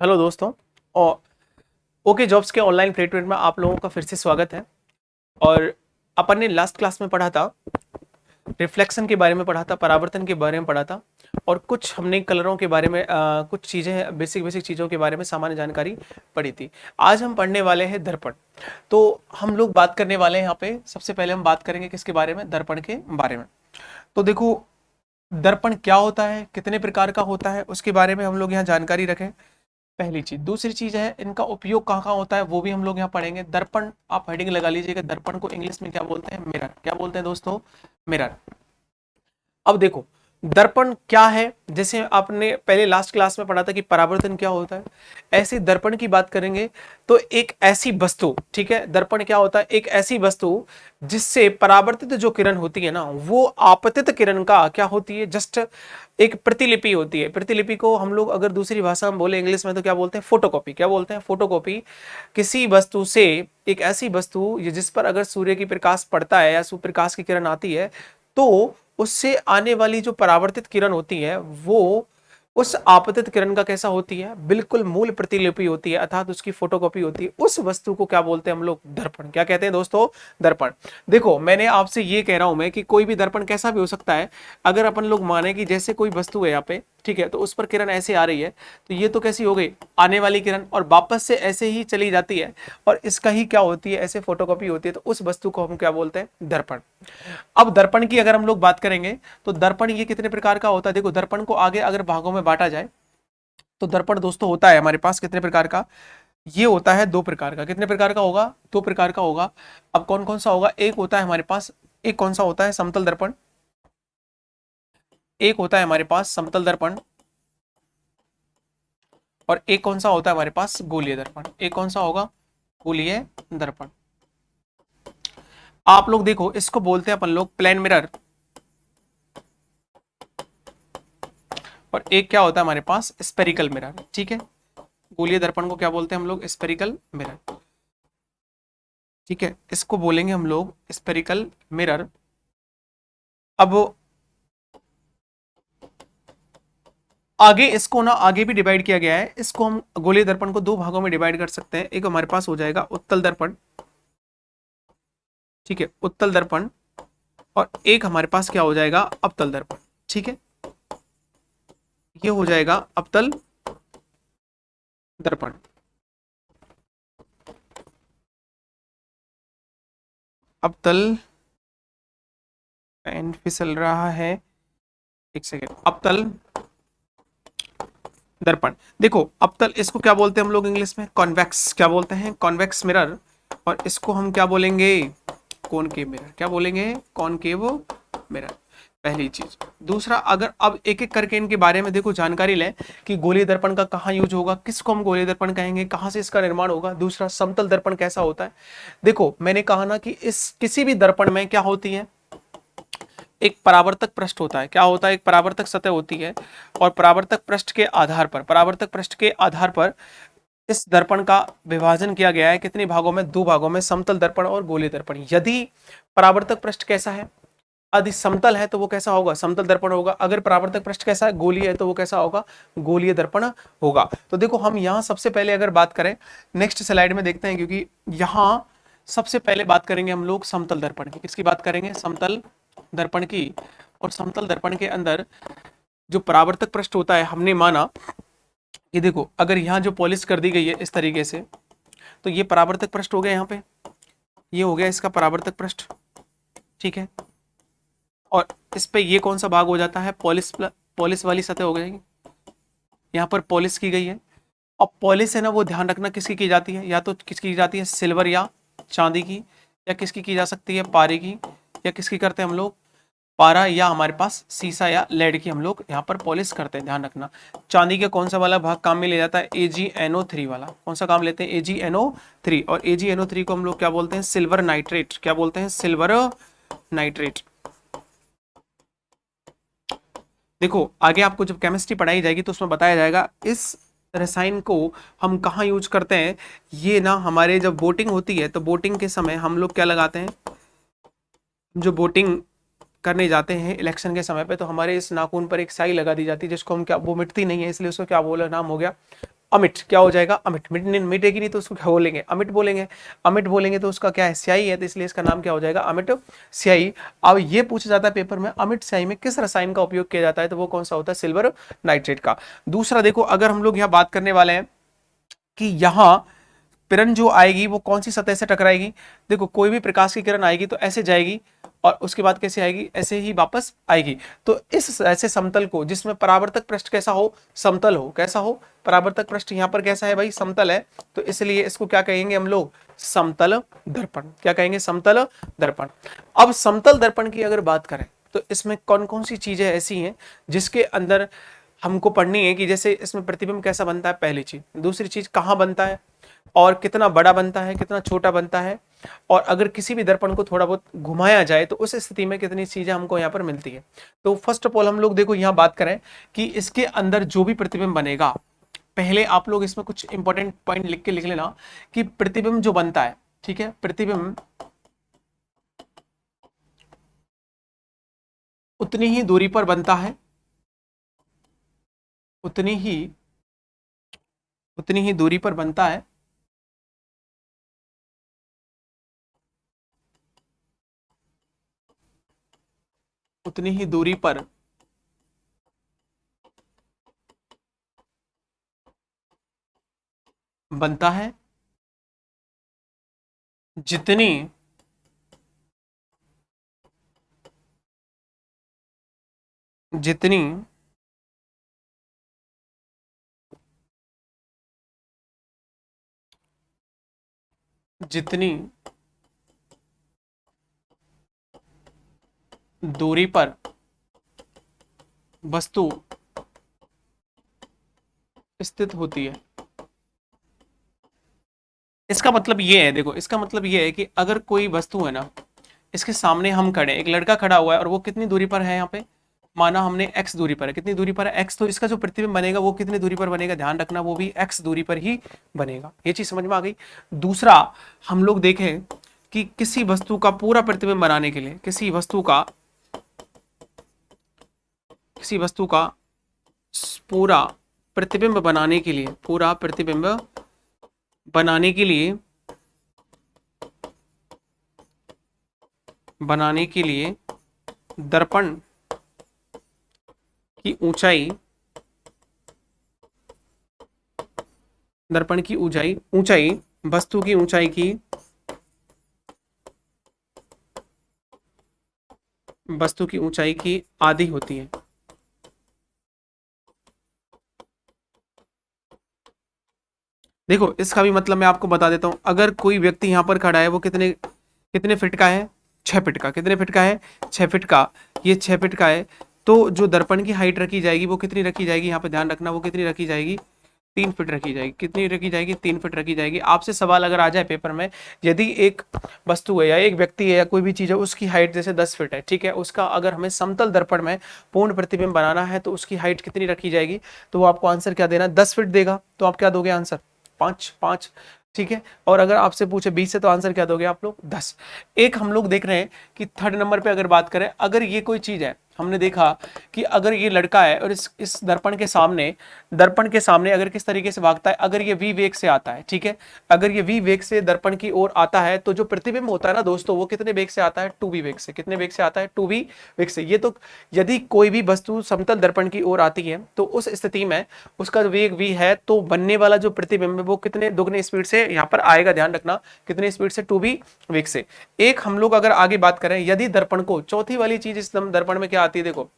Hello दोस्तों। और okay jobs के ऑनलाइन प्लेटफॉर्म में आप लोगों का फिर से स्वागत है। और अपन ने लास्ट क्लास में पढ़ा था, रिफ्लेक्शन के बारे में पढ़ा था, परावर्तन के बारे में पढ़ा था, और कुछ हमने कलरों के बारे में कुछ चीज़ें बेसिक बेसिक चीज़ों के बारे में सामान्य जानकारी पढ़ी थी। आज हम पढ़ने वाले हैं दर्पण। तो हम लोग बात करने वाले हैं यहाँ पे, सबसे पहले हम बात करेंगे किसके बारे में, दर्पण के बारे में। तो देखो, दर्पण क्या होता है, कितने प्रकार का होता है, उसके बारे में हम लोग यहाँ जानकारी रखें, पहली चीज। दूसरी चीज है इनका उपयोग कहाँ कहाँ होता है, वो भी हम लोग यहाँ पढ़ेंगे। दर्पण, आप हेडिंग लगा लीजिएगा, दर्पण को इंग्लिश में क्या बोलते हैं, मिरर। क्या बोलते हैं दोस्तों, मिरर। अब देखो, दर्पण क्या है, जैसे आपने पहले लास्ट क्लास में पढ़ा था कि परावर्तन क्या होता है, ऐसे दर्पण की बात करेंगे तो एक ऐसी वस्तु, ठीक है, दर्पण क्या होता है, एक ऐसी वस्तु जिससे परावर्तित जो किरण होती है ना, वो आपतित किरण का क्या होती है, जस्ट एक प्रतिलिपि होती है। प्रतिलिपि को हम लोग अगर दूसरी भाषा में बोले, इंग्लिश में, तो क्या बोलते हैं, फोटोकॉपी। क्या बोलते हैं, फोटोकॉपी। किसी वस्तु से, एक ऐसी वस्तु जिस पर अगर सूर्य की प्रकाश पड़ता है या सूर्य प्रकाश की किरण आती है, तो उससे आने वाली जो परावर्तित किरण होती है वो उस आपतित किरण का कैसा होती है, बिल्कुल मूल प्रतिलिपि होती है, अर्थात उसकी फोटोकॉपी होती है। उस वस्तु को क्या बोलते हैं हम लोग, दर्पण। क्या कहते हैं दोस्तों, दर्पण। देखो, मैंने आपसे ये कह रहा हूं मैं कि कोई भी दर्पण कैसा भी हो सकता है। अगर अपन लोग माने कि जैसे कोई वस्तु है यहाँ पे, ठीक है, तो उस पर किरण ऐसे आ रही है, तो ये तो कैसी हो गई, आने वाली किरण, और वापस से ऐसे ही चली जाती है, और इसका ही क्या होती है, ऐसे फोटोकॉपी होती है। तो उस वस्तु को हम क्या बोलते हैं, दर्पण। अब दर्पण की अगर हम लोग बात करेंगे, तो दर्पण ये कितने प्रकार का होता है। देखो, दर्पण को आगे अगर भागों में बांटा जाए, तो दर्पण दोस्तों होता है हमारे पास कितने प्रकार का, ये होता है दो प्रकार का। कितने प्रकार का होगा, दो प्रकार का होगा। अब कौन कौन सा होगा, एक होता है हमारे पास, एक कौन सा होता है, समतल दर्पण। एक होता है हमारे पास समतल दर्पण, और एक कौन सा होता है हमारे पास, गोलीय दर्पण। एक कौन सा होगा, गोलीय दर्पण। आप लोग देखो, इसको बोलते हैं अपन लोग प्लेन मिरर, और एक क्या होता है हमारे पास, स्पेरिकल मिरर। ठीक है, गोलीय दर्पण को क्या बोलते हैं हम लोग, स्पेरिकल मिरर। ठीक है, इसको बोलेंगे हम लोग स्पेरिकल मिरर। अब आगे इसको ना आगे भी डिवाइड किया गया है, इसको हम गोलीय दर्पण को दो भागों में डिवाइड कर सकते हैं। एक हमारे पास हो जाएगा उत्तल दर्पण, ठीक है, उत्तल दर्पण, और एक हमारे पास क्या हो जाएगा, अवतल दर्पण। ठीक है, ये हो जाएगा अवतल दर्पण। अवतल, पेन फिसल रहा है, एक सेकेंड। अवतल दर्पण, देखो अवतल, इसको क्या बोलते हैं हम लोग इंग्लिश में, कॉन्वेक्स। क्या बोलते हैं, कॉन्वेक्स मिरर। और इसको हम क्या बोलेंगे, कॉनकेव मिरर। क्या बोलेंगे, कॉनकेव मिरर। पहली चीज। दूसरा, अगर अब एक एक करके इनके बारे में देखो जानकारी लें कि गोलीय दर्पण का कहाँ यूज होगा, किसको हम गोलीय दर्पण कहेंगे, कहाँ से इसका निर्माण होगा। दूसरा, समतल दर्पण कैसा होता है। देखो, मैंने कहा ना कि इस किसी भी दर्पण में क्या होती है, एक परावर्तक पृष्ठ होता है। क्या होता है, एक परावर्तक सतह होती है, और परावर्तक पृष्ठ के आधार पर, परावर्तक पृष्ठ के आधार पर इस दर्पण का विभाजन किया गया है कितने भागों में, दो भागों में, समतल दर्पण और गोलीय दर्पण। यदि परावर्तक पृष्ठ कैसा है, यदि समतल है तो वो कैसा होगा, समतल दर्पण होगा। अगर परावर्तक पृष्ठ कैसा है, गोलीय है, तो वो कैसा होगा, गोलीय दर्पण होगा। तो देखो, हम यहाँ सबसे पहले अगर बात करें, नेक्स्ट स्लाइड में देखते हैं, क्योंकि यहाँ सबसे पहले बात करेंगे हम लोग समतल दर्पण की। किसकी बात करेंगे, समतल दर्पण की। और समतल दर्पण के अंदर जो परावर्तक पृष्ठ होता है, हमने माना कि देखो, अगर यहाँ जो पॉलिश कर दी गई है इस तरीके से, तो ये परावर्तक पृष्ठ हो गया, यहाँ पे ये हो गया इसका परावर्तक पृष्ठ। ठीक है, और इस पे ये कौन सा भाग हो जाता है, पॉलिश, पॉलिश वाली सतह हो गई। यहाँ पर पॉलिश की गई है। अब पॉलिश है ना, वो ध्यान रखना किसकी की जाती है, या तो किसकी की जाती है, सिल्वर या चांदी की, या किसकी की जा सकती है, पारे की, या किसकी करते हैं हम लोग, पारा, या हमारे पास सीसा या लेड की हम लोग यहाँ पर पॉलिश करते हैं। ध्यान रखना, चांदी के कौन सा वाला भाग काम में ले जाता है, AgNO3 वाला। कौन सा काम लेते हैं, AgNO3। और AgNO3 को हम लोग क्या बोलते हैं, सिल्वर नाइट्रेट। क्या बोलते हैं, सिल्वर नाइट्रेट। देखो, आगे आपको जब केमिस्ट्री पढ़ाई जाएगी तो उसमें बताया जाएगा इस रसायन को हम कहाँ यूज करते हैं। ये ना हमारे जब बोटिंग होती है, तो बोटिंग के समय हम लोग क्या लगाते हैं, जो बोटिंग करने जाते हैं इलेक्शन के समय पे, तो हमारे इस नाखून पर एक स्याही लगा दी जाती है, जिसको हम क्या, वो मिटती नहीं है, इसलिए उसको क्या बोला, नाम हो गया अमिट क्या हो जाएगा, अमिट, मिटेगी नहीं तो उसको क्या बोलेंगे, अमिट बोलेंगे। अमिट बोलेंगे तो उसका क्या है, स्याही है, तो इसलिए इसका नाम क्या हो जाएगा, अमिट स्याही। अब ये पूछा जाता है पेपर में, अमिट स्याही में किस रसायन का उपयोग किया जाता है, तो वो कौन सा होता है, सिल्वर नाइट्रेट का। दूसरा देखो, अगर हम लोग यहाँ बात करने वाले हैं कि यहाँ किरण जो आएगी वो कौन सी सतह से टकराएगी, देखो कोई भी प्रकाश की किरण आएगी तो ऐसे जाएगी और उसके बाद कैसे आएगी, ऐसे ही वापस आएगी। तो इस ऐसे समतल को जिसमें परावर्तक पृष्ठ कैसा हो, समतल हो, कैसा हो, परावर्तक पृष्ठ यहाँ पर कैसा है भाई, समतल है, तो इसलिए इसको क्या कहेंगे हम लोग, समतल दर्पण। क्या कहेंगे, समतल दर्पण। अब समतल दर्पण की अगर बात करें तो इसमें कौन कौन सी चीजें ऐसी हैं जिसके अंदर हमको पढ़नी है, कि जैसे इसमें प्रतिबिंब कैसा बनता है, पहली चीज। दूसरी चीज कहाँ बनता है और कितना बड़ा बनता है, कितना छोटा बनता है, और अगर किसी भी दर्पण को थोड़ा बहुत घुमाया जाए तो उस स्थिति में कितनी चीजें हमको यहाँ पर मिलती है। तो फर्स्ट ऑफ ऑल हम लोग देखो यहाँ बात करें कि इसके अंदर जो भी प्रतिबिंब बनेगा, पहले आप लोग इसमें कुछ इंपॉर्टेंट पॉइंट लिख लेना कि प्रतिबिंब जो बनता है, ठीक है, प्रतिबिंब उतनी ही दूरी पर बनता है, उतनी ही दूरी पर बनता है, उतनी ही दूरी पर बनता है जितनी जितनी जितनी दूरी पर वस्तु स्थित होती है। इसका मतलब ये है, देखो इसका मतलब ये है कि अगर कोई वस्तु है ना, इसके सामने हम खड़े, एक लड़का खड़ा हुआ है और वो कितनी दूरी पर है, यहाँ पे माना हमने x दूरी पर है, कितनी दूरी पर है x, तो इसका जो प्रतिबिंब बनेगा वो कितनी दूरी पर बनेगा, ध्यान रखना वो भी x दूरी पर ही बनेगा। ये चीज समझ में आ गई। दूसरा हम लोग देखें कि किसी वस्तु का पूरा प्रतिबिंब बनाने के लिए, किसी वस्तु का पूरा प्रतिबिंब बनाने के लिए, पूरा प्रतिबिंब बनाने के लिए दर्पण की ऊंचाई, दर्पण की ऊंचाई वस्तु की ऊंचाई की आधी होती है। देखो इसका भी मतलब मैं आपको बता देता हूं, अगर कोई व्यक्ति यहां पर खड़ा है, वो कितने कितने फीट का है, 6 फीट का, कितने फीट का है, 6 फीट का, ये 6 फीट का है, तो जो दर्पण की हाइट रखी जाएगी वो कितनी रखी जाएगी, यहाँ पे ध्यान रखना, वो कितनी रखी जाएगी, 3 फीट रखी जाएगी। कितनी रखी जाएगी, 3 फीट रखी जाएगी। आपसे सवाल अगर आ जाए पेपर में, यदि एक वस्तु है या एक व्यक्ति है या कोई भी चीज है, उसकी हाइट जैसे 10 फीट है, ठीक है, उसका अगर हमें समतल दर्पण में पूर्ण प्रतिबिंब बनाना है तो उसकी हाइट कितनी रखी जाएगी, तो वो आपको आंसर क्या देना, 10 फीट देगा, तो आप क्या दोगे आंसर, 5, ठीक है। और अगर आपसे पूछे 20 से तो आंसर क्या दोगे आप लोग, 10। एक हम लोग देख रहे हैं कि थर्ड नंबर पे अगर बात करें, अगर ये कोई चीज है, हमने देखा कि अगर ये लड़का है और इस दर्पण के सामने अगर किस तरीके से भागता है, अगर ये v वेग से आता है, ठीक है, अगर ये v वेग से दर्पण की ओर आता है, तो जो प्रतिबिंब होता है ना दोस्तों, वो कितने वेग से आता है, 2v वेग से। कितने वेग से आता है, 2v वेग से। ये तो यदि कोई भी वस्तु समतल दर्पण की ओर आती है तो उस स्थिति में उसका वेग v है, तो बनने वाला जो प्रतिबिंब है वो कितने दुगने स्पीड से यहाँ पर आएगा, ध्यान रखना, कितने स्पीड से, 2v वेग से। एक हम लोग अगर आगे बात करें, यदि दर्पण को, चौथी वाली चीज इस दर्पण में क्या आती है, देखो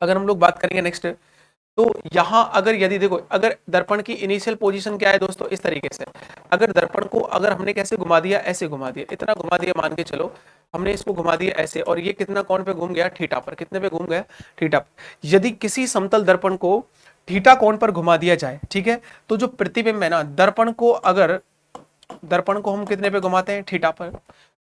अगर हम लोग बात करेंगे नेक्स्ट, तो यहां अगर यदि देखो, अगर दर्पण की इनिशियल पोजीशन क्या है दोस्तों, इस तरीके से, अगर दर्पण को अगर हमने कैसे घुमा दिया, ऐसे घुमा दिया, इतना घुमा दिया, मान के चलो हमने इसको घुमा दिया ऐसे, और ये कितना कौन पे घूम गया, थीटा पर। कितने पे घूम गया, थीटा पर। यदि किसी समतल दर्पण को थीटा कोण पर घुमा दिया जाए, ठीक है, तो जो प्रतिबिंब है ना, दर्पण को हम कितने पे घुमाते हैं, थीटा पर,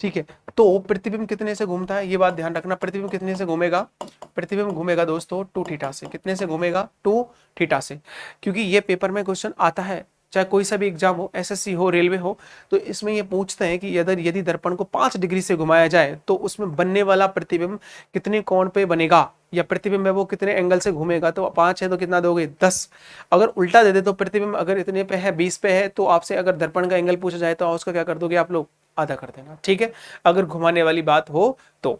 ठीक है, तो प्रतिबिंब कितने से घूमता है, ये बात ध्यान रखना, प्रतिबिंब कितने से घूमेगा, प्रतिबिंब घूमेगा दोस्तों 2 थीटा से। कितने से घूमेगा, 2 थीटा से, क्योंकि ये पेपर में क्वेश्चन आता है चाहे कोई सा भी एग्जाम हो, एसएससी हो, रेलवे हो, तो इसमें ये पूछते हैं कि यदि दर्पण को 5 डिग्री से घुमाया जाए तो उसमें बनने वाला प्रतिबिंब कितने कोण पे बनेगा, या प्रतिबिंब है वो कितने एंगल से घूमेगा। तो 5 है तो कितना दोगे, 10। अगर उल्टा दे दे तो प्रतिबिंब अगर इतने पे है, 20 पे है, तो आपसे अगर दर्पण का एंगल पूछा जाए तो उसका क्या कर दोगे आप लोग, आधा कर देना, ठीक है, अगर घुमाने वाली बात हो तो।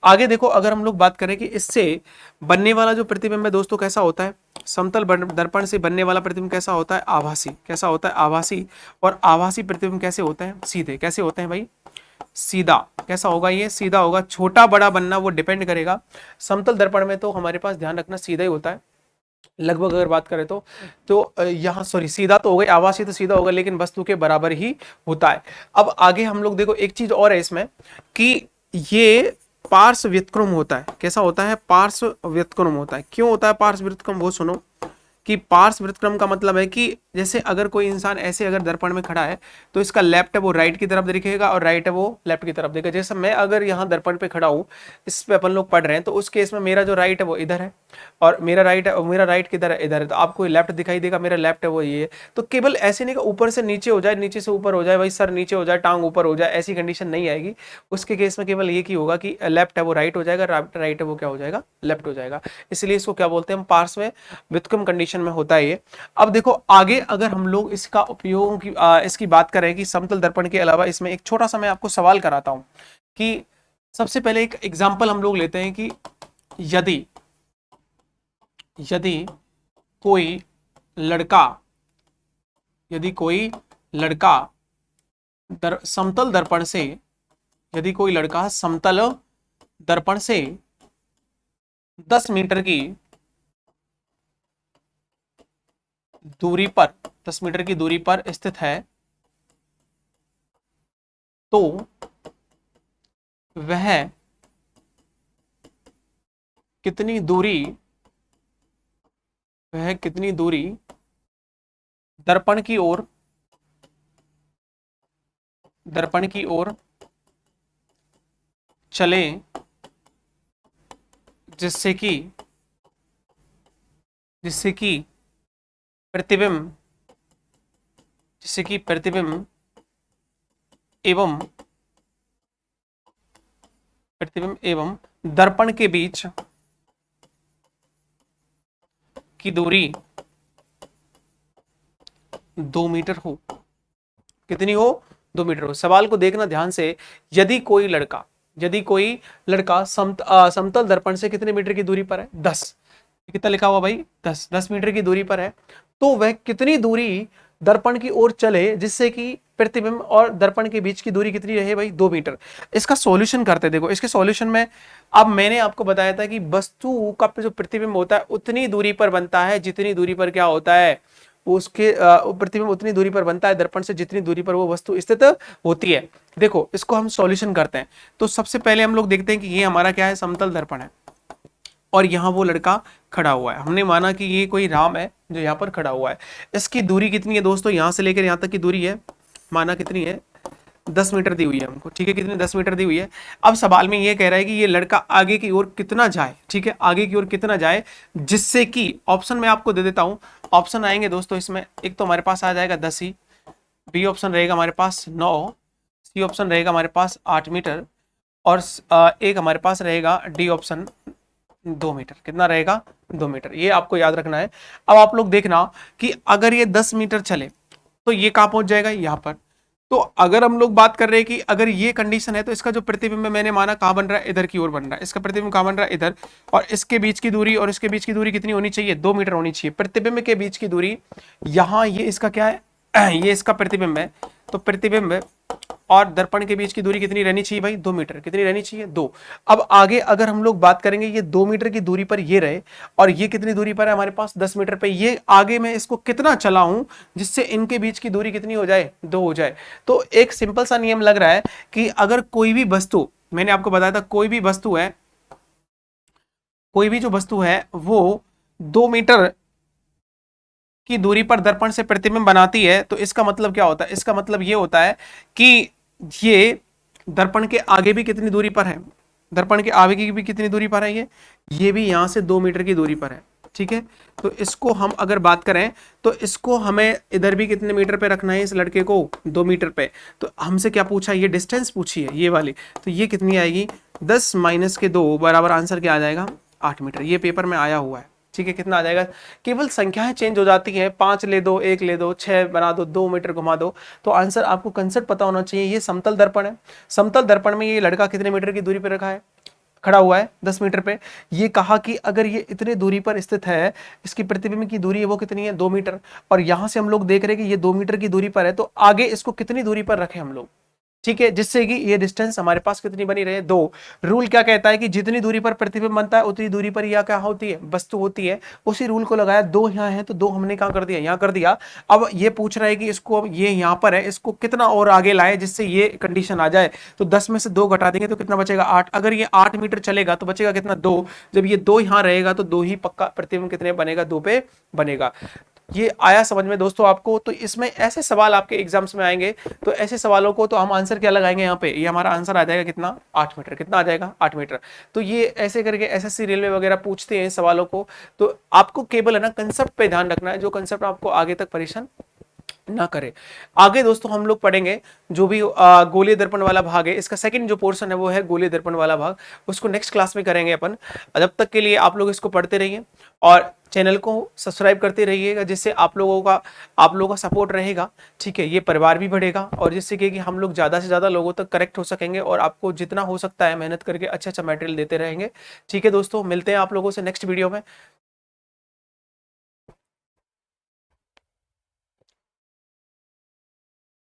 आगे देखो, अगर हम लोग बात करें कि इससे बनने वाला जो प्रतिबिंब है दोस्तों कैसा होता है, समतल दर्पण से बनने वाला प्रतिबिंब कैसा होता है, आभासी। कैसा होता है, आभासी। और आभासी प्रतिबिंब कैसे होते हैं, सीधे। कैसे होते हैं भाई, सीधा। कैसा होगा, ये सीधा होगा। छोटा बड़ा बनना वो डिपेंड करेगा। समतल दर्पण में तो हमारे पास ध्यान रखना सीधा ही होता है लगभग, अगर बात करें तो यहाँ सॉरी सीधा तो हो गई, आभासी तो सीधा होगा लेकिन वस्तु के बराबर ही होता है। अब आगे हम लोग देखो, एक चीज और है इसमें कि ये पार्श्व व्युत्क्रम होता है। कैसा होता है, पार्श्व व्युत्क्रम होता है। क्यों होता है पार्श्व व्युत्क्रम, वो सुनो कि पार्श्व व्युत्क्रम का मतलब है कि जैसे अगर कोई इंसान ऐसे अगर दर्पण में खड़ा है तो इसका लेफ्ट है वो राइट की तरफ दिखेगा और राइट है वो लेफ्ट की तरफ दिखेगा। जैसे मैं अगर यहाँ दर्पण पे खड़ा हूँ, इस पे अपन लोग पढ़ रहे हैं, तो उस केस में मेरा जो राइट है वो इधर है और मेरा राइट है, मेरा राइट किधर है, इधर है। तो आपको लेफ्ट दिखाई देगा, मेरा लेफ्ट है वो ये है। तो केवल ऐसे नहीं कि ऊपर से नीचे हो जाए, नीचे से ऊपर हो जाए, भाई सर नीचे हो जाए, टांग ऊपर हो जाए, ऐसी कंडीशन नहीं आएगी। उसके केस में केवल ये की होगा कि लेफ्ट है वो राइट हो जाएगा, राइट है वो क्या हो जाएगा, लेफ्ट हो जाएगा। इसलिए इसको क्या बोलते हैं हम, पार्श्व व्युत्क्रम कंडीशन में होता है ये। अब देखो आगे अगर हम लोग इसका उपयोग की इसकी बात करें कि समतल दर्पण के अलावा इसमें एक छोटा सा मैं आपको सवाल कराता हूं कि सबसे पहले एक एग्जांपल हम लोग लेते हैं कि यदि यदि कोई लड़का समतल दर्पण से, यदि कोई लड़का समतल दर्पण से 10 मीटर की दूरी पर 10 मीटर की दूरी पर स्थित है, तो वह कितनी दूरी दर्पण की ओर चले जिससे कि प्रतिबिंब एवं दर्पण के बीच की दूरी 2 मीटर हो। कितनी हो, 2 मीटर हो। सवाल को देखना ध्यान से। यदि कोई लड़का समतल दर्पण से कितने मीटर की दूरी पर है, 10। कितना लिखा हुआ भाई, 10 मीटर की दूरी पर है, तो वह कितनी दूरी दर्पण की ओर चले जिससे कि प्रतिबिंब और दर्पण के बीच की दूरी कितनी रहे भाई, 2 मीटर। इसका सॉल्यूशन करते हैं। देखो इसके सॉल्यूशन में, अब मैंने आपको बताया था कि वस्तु का जो प्रतिबिंब होता है उतनी दूरी पर बनता है जितनी दूरी पर क्या होता है, उसके प्रतिबिंब उतनी दूरी पर बनता है दर्पण से जितनी दूरी पर वो वस्तु स्थित होती है। देखो इसको हम सॉल्यूशन करते हैं। तो सबसे पहले हम लोग देखते हैं कि ये हमारा क्या है, समतल दर्पण है और यहाँ वो लड़का खड़ा हुआ है। हमने माना कि ये कोई राम है जो यहाँ पर खड़ा हुआ है। इसकी दूरी कितनी है दोस्तों, यहाँ से लेकर यहाँ तक की दूरी है, माना कितनी है, 10 मीटर दी हुई है हमको, ठीक है, कितनी, 10 मीटर दी हुई है। अब सवाल में ये कह रहा है कि ये लड़का आगे की ओर कितना जाए, ठीक है, आगे की ओर कितना जाए जिससे कि, ऑप्शन मैं आपको दे देता हूँ। ऑप्शन आएंगे दोस्तों इसमें, एक तो हमारे पास आ जाएगा 10 ही, बी ऑप्शन रहेगा हमारे पास 9, सी ऑप्शन रहेगा हमारे पास 8 मीटर और एक हमारे पास रहेगा डी ऑप्शन 2 मीटर। कितना रहेगा, 2 मीटर। ये आपको याद रखना है। अब आप लोग देखना कि अगर ये 10 मीटर चले तो ये कहां पहुंच जाएगा, यहां पर। तो अगर हम लोग बात कर रहे हैं कि अगर ये कंडीशन है तो इसका जो प्रतिबिंब मैंने माना कहां बन रहा है, इधर की ओर बन रहा है। इसका प्रतिबिंब कहां बन रहा है, इधर। और इसके बीच की दूरी और इसके बीच की दूरी कितनी होनी चाहिए, 2 मीटर होनी चाहिए। प्रतिबिंब के बीच की दूरी, यहां ये इसका क्या है, ये इसका प्रतिबिंब है, तो प्रतिबिंब और दर्पण के बीच की दूरी कितनी रहनी चाहिए भाई, 2 मीटर। कितनी रहनी चाहिए, 2। अब आगे अगर हम लोग बात करेंगे, ये 2 मीटर की दूरी पर ये रहे और ये कितनी दूरी पर है हमारे पास, 10 मीटर पे। ये आगे मैं इसको कितना चलाऊं जिससे इनके बीच की दूरी कितनी हो जाए, 2 हो जाए। तो एक सिंपल सा नियम लग रहा है कि अगर कोई भी वस्तु, मैंने आपको बताया था कोई भी जो वस्तु है वो 2 मीटर की दूरी पर दर्पण से प्रतिबिंब बनाती है, तो इसका मतलब क्या होता है, इसका मतलब ये होता है कि ये दर्पण के आगे भी कितनी दूरी पर है, दर्पण के आगे की भी कितनी दूरी पर है, ये भी यहां से 2 मीटर की दूरी पर है। ठीक है। तो इसको हम अगर बात करें तो इसको हमें इधर भी कितने मीटर पे रखना है इस लड़के को, 2 मीटर पे। तो हमसे क्या पूछा, ये डिस्टेंस पूछी है ये वाली, तो ये कितनी आएगी 10 माइनस के 2 बराबर आंसर क्या आ जाएगा 8 मीटर। ये पेपर में आया हुआ है, ठीक है। कितना आ जाएगा, केवल संख्याएं चेंज हो जाती हैं, 5 ले दो, 1 ले दो, 6 बना दो, 2 मीटर घुमा दो, तो आंसर आपको कंसेप्ट पता होना चाहिए। ये समतल दर्पण है, समतल दर्पण में ये लड़का कितने मीटर की दूरी पर रखा है, खड़ा हुआ है 10 मीटर पे। ये कहा कि अगर ये इतने दूरी पर स्थित है, इसकी प्रतिबिंब की दूरी है वो कितनी है 2 मीटर, और यहां से हम लोग देख रहे हैं कि ये 2 मीटर की दूरी पर है, तो आगे इसको कितनी दूरी पर रखें हम लोग, ठीक है, जिससे कि ये डिस्टेंस हमारे पास कितनी बनी रहे 2। रूल क्या कहता है कि जितनी दूरी पर प्रतिबिंब बनता है उतनी दूरी पर यह क्या होती है, वस्तु होती है। उसी रूल को लगाया, 2 यहाँ है तो 2 हमने कहां कर दिया, यहाँ कर दिया। अब ये पूछ रहा है कि इसको, अब ये यहाँ पर है, इसको कितना और आगे लाए जिससे ये कंडीशन आ जाए। तो 10 में से 2 घटा देंगे तो कितना बचेगा 8। अगर ये 8 मीटर चलेगा तो बचेगा कितना 2। जब ये 2 यहाँ रहेगा तो 2 ही पक्का प्रतिबिंब कितने बनेगा, 2 पे बनेगा। ये आया समझ में दोस्तों आपको। तो इसमें ऐसे सवाल आपके एग्जाम्स में आएंगे, तो ऐसे सवालों को तो हम आंसर क्या लगाएंगे यहाँ पे, ये हमारा आंसर आ जाएगा कितना 8 मीटर। कितना आ जाएगा 8 मीटर। तो ये ऐसे करके एसएससी रेलवे वगैरह पूछते हैं सवालों को। तो आपको केवल है ना कंसेप्ट पे ध्यान रखना है, जो कंसेप्ट आपको आगे तक परेशान ना करे। आगे दोस्तों हम लोग पढ़ेंगे जो भी गोलीय दर्पण वाला भाग है, इसका सेकंड जो पोर्शन है वो है गोलीय दर्पण वाला भाग, उसको नेक्स्ट क्लास में करेंगे अपन। जब तक के लिए आप लोग इसको पढ़ते रहिए और चैनल को सब्सक्राइब करते रहिएगा, जिससे आप लोगों का सपोर्ट रहेगा, ठीक है। ये परिवार भी बढ़ेगा और जिससे कि हम लोग ज़्यादा से ज़्यादा लोगों तक करेक्ट हो सकेंगे और आपको जितना हो सकता है मेहनत करके अच्छा अच्छा मटेरियल देते रहेंगे, ठीक है दोस्तों। मिलते हैं आप लोगों से नेक्स्ट वीडियो में।